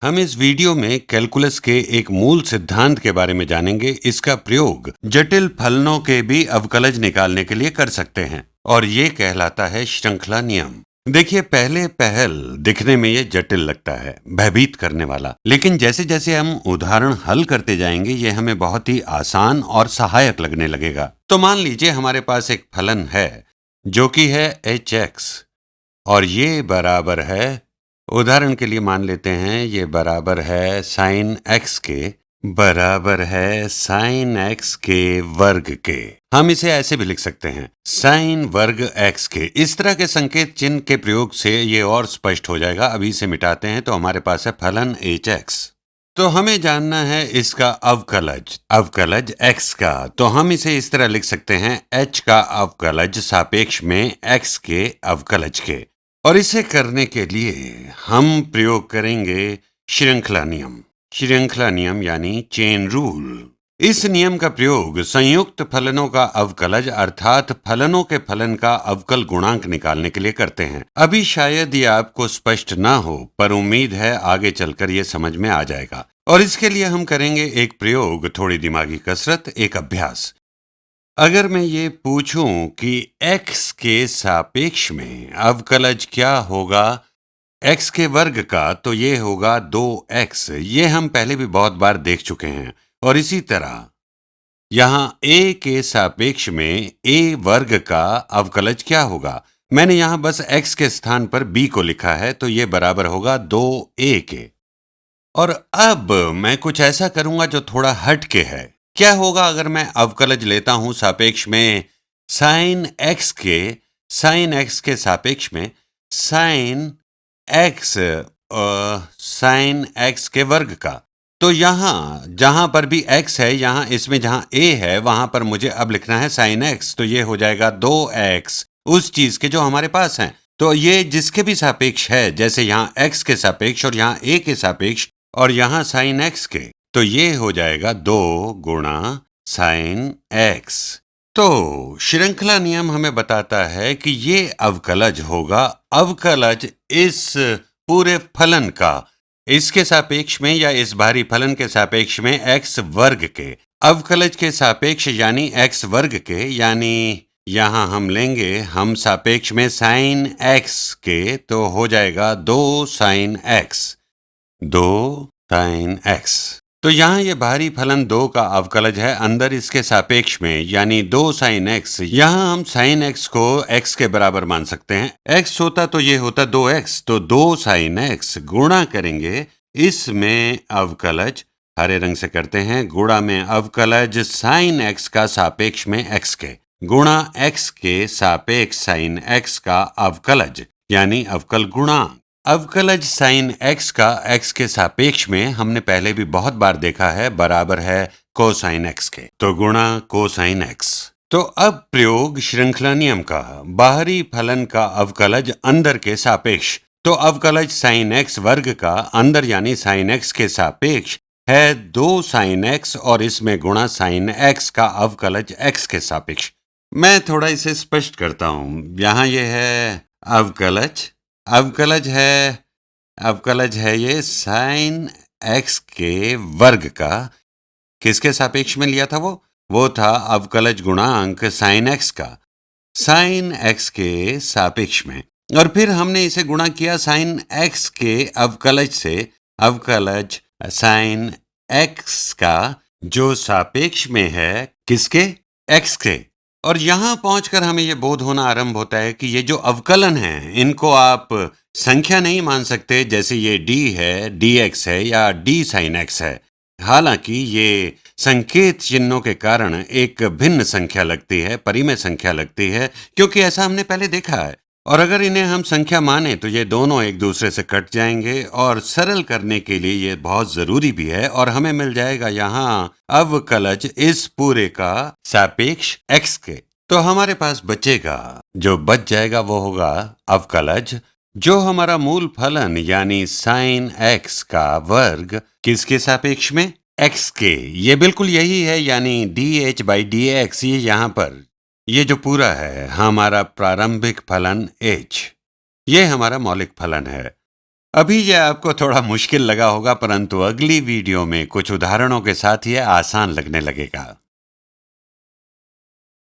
हम इस वीडियो में कैलकुलस के एक मूल सिद्धांत के बारे में जानेंगे। इसका प्रयोग जटिल फलनों के भी अवकलज निकालने के लिए कर सकते हैं और ये कहलाता है श्रृंखला नियम। देखिए, पहले पहल दिखने में ये जटिल लगता है, भयभीत करने वाला, लेकिन जैसे जैसे हम उदाहरण हल करते जाएंगे ये हमें बहुत ही आसान और सहायक लगने लगेगा। तो मान लीजिए हमारे पास एक फलन है जो कि है hx और ये बराबर है, उदाहरण के लिए मान लेते हैं ये बराबर है साइन x के, बराबर है साइन x के वर्ग के। हम इसे ऐसे भी लिख सकते हैं साइन वर्ग x के। इस तरह के संकेत चिन्ह के प्रयोग से ये और स्पष्ट हो जाएगा। अभी इसे मिटाते हैं तो हमारे पास है फलन hx। तो हमें जानना है इसका अवकलज x का। तो हम इसे इस तरह लिख सकते हैं h का अवकलज सापेक्ष में x के अवकलज के। और इसे करने के लिए हम प्रयोग करेंगे श्रृंखला नियम यानी चेन रूल। इस नियम का प्रयोग संयुक्त फलनों का अवकलज अर्थात फलनों के फलन का अवकल गुणांक निकालने के लिए करते हैं। अभी शायद ये आपको स्पष्ट ना हो, पर उम्मीद है आगे चलकर ये समझ में आ जाएगा। और इसके लिए हम करेंगे एक प्रयोग, थोड़ी दिमागी कसरत, एक अभ्यास। अगर मैं ये पूछूं कि x के सापेक्ष में अवकलज क्या होगा x के वर्ग का, तो ये होगा 2x। ये हम पहले भी बहुत बार देख चुके हैं। और इसी तरह यहाँ a के सापेक्ष में a वर्ग का अवकलज क्या होगा, मैंने यहाँ बस x के स्थान पर b को लिखा है, तो ये बराबर होगा 2a के। और अब मैं कुछ ऐसा करूंगा जो थोड़ा हट के है। क्या होगा अगर मैं अवकलज लेता हूं सापेक्ष में साइन x के सापेक्ष में साइन x के वर्ग का। तो यहां जहां पर भी x है, यहां इसमें जहां a है वहां पर मुझे अब लिखना है साइन x। तो ये हो जाएगा 2x उस चीज के जो हमारे पास है। तो ये जिसके भी सापेक्ष है, जैसे यहां x के सापेक्ष और यहां a के सापेक्ष और यहां साइन x के, तो ये हो जाएगा 2 गुणा साइन x। तो श्रृंखला नियम हमें बताता है कि ये अवकलज होगा, अवकलज इस पूरे फलन का इसके सापेक्ष में या इस भारी फलन के सापेक्ष में x वर्ग के, अवकलज के सापेक्ष यानी x वर्ग के, यानी यहां हम लेंगे हम सापेक्ष में साइन x के, तो हो जाएगा 2 साइन x। तो यहाँ ये भारी फलन 2 का अवकलज है अंदर इसके सापेक्ष में, यानी 2 साइन x। यहाँ हम साइन x को x के बराबर मान सकते हैं। x होता तो ये होता 2x, तो 2 साइन x गुणा करेंगे इसमें अवकलज, हरे रंग से करते हैं, गुणा में अवकलज साइन x का सापेक्ष में x के, गुणा x के सापेक्ष साइन x का अवकलज यानी अवकल गुणांक। अवकलज साइन x का x के सापेक्ष में हमने पहले भी बहुत बार देखा है, बराबर है कोसाइन x के, तो गुणा कोसाइन x। तो अब प्रयोग श्रृंखला नियम का, बाहरी फलन का अवकलज अंदर के सापेक्ष। तो अवकलज साइन x वर्ग का अंदर यानी साइन x के सापेक्ष है 2 साइन x और इसमें गुणा साइन x का अवकलज x के सापेक्ष। मैं थोड़ा इसे स्पष्ट करता हूं। यहां ये है अवकलज है ये साइन x के वर्ग का। किसके सापेक्ष में लिया था वो था अवकलज गुणांक साइन x का, साइन x के सापेक्ष में। और फिर हमने इसे गुणा किया साइन x के अवकलज से, अवकलज साइन x का जो सापेक्ष में है किसके, x के। और यहां पहुंचकर हमें यह बोध होना आरंभ होता है कि ये जो अवकलन है इनको आप संख्या नहीं मान सकते, जैसे ये d है, dx है या d साइन x है। हालांकि ये संकेत चिन्हों के कारण एक भिन्न संख्या लगती है, परिमेय संख्या लगती है, क्योंकि ऐसा हमने पहले देखा है। और अगर इन्हें हम संख्या माने तो ये दोनों एक दूसरे से कट जाएंगे और सरल करने के लिए ये बहुत जरूरी भी है। और हमें मिल जाएगा यहाँ अवकलज इस पूरे का सापेक्ष x के। तो हमारे पास बचेगा, जो बच जाएगा वो होगा अवकलज जो हमारा मूल फलन यानी साइन x का वर्ग किसके सापेक्ष में, x के। ये बिल्कुल यही है, यानी dh/dx। ये यहाँ पर ये जो पूरा है हमारा प्रारंभिक फलन h, ये हमारा मौलिक फलन है। अभी यह आपको थोड़ा मुश्किल लगा होगा, परंतु अगली वीडियो में कुछ उदाहरणों के साथ यह आसान लगने लगेगा।